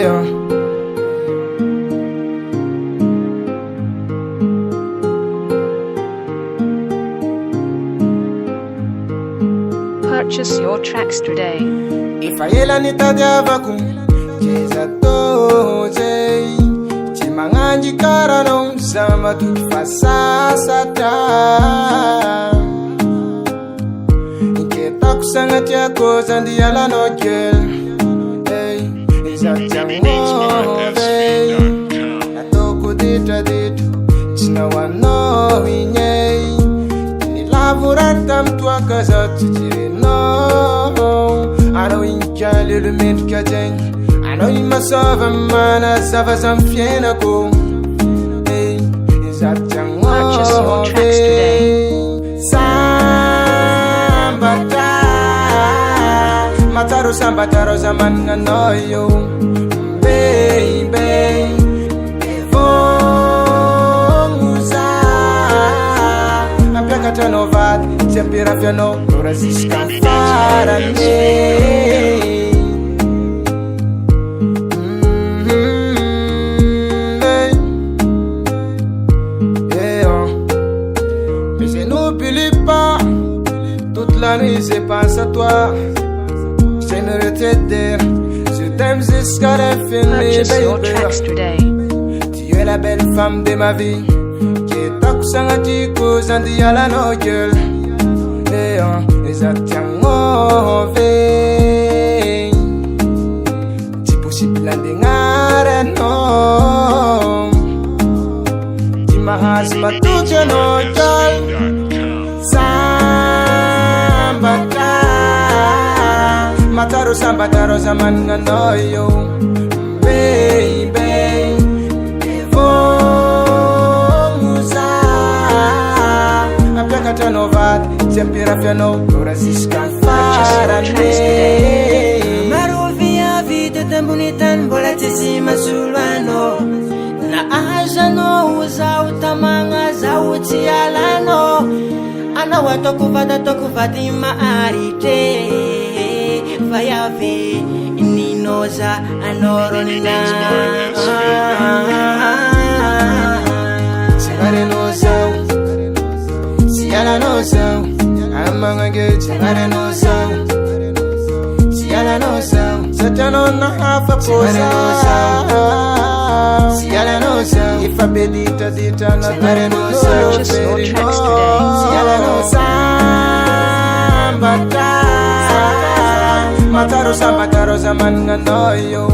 yeah. Purchase your tracks today. Ifaela nitadiavaku Jeza toze Chimanganji karanon Zama tukifasasata Iketa kusanga tiako Zandi ala no girl Hey, izatiamove Atoko dita dita China wano inyei Nilavurata mtua kaza titiri no I know you can't let me get in. I know you must have a man as I've some fiena go. Hey, is that young? Purchase your tracks today. Sambata, Mataro Sambataro Zaman annoyo, baby. Musa, I'm back at an ovad, Tempirafiano, Rosisca Farane. Toute la nuit je pense à toi. Je ne retraite. Je t'aime jusqu'à l'infini, baby. Tu es la belle femme de ma vie. Qui est takusangati kozandi ala no girl. Ezatiamove. Si possible ndengare no. Ti mahas batuje no girl. Mataro sambataro zaman nganoyo, baby. Evo musa, apeka tanovat, tempira fiano, Rosisca Farane. Marovia vida tão bonita, boletissima sulano. Na aja no usa o tamanga za utialano. Ana watokuvada tokuvatima arite. Vai haver ninosa anorona. Sigare nosão, se ela nosão, amanga que sigare nosão, se ela nosão, satano na hafa posa. Se ela nosão, if a belita dita na tare nosão, se ela nosão, bata. Mataro sambataro zaman nganoyo,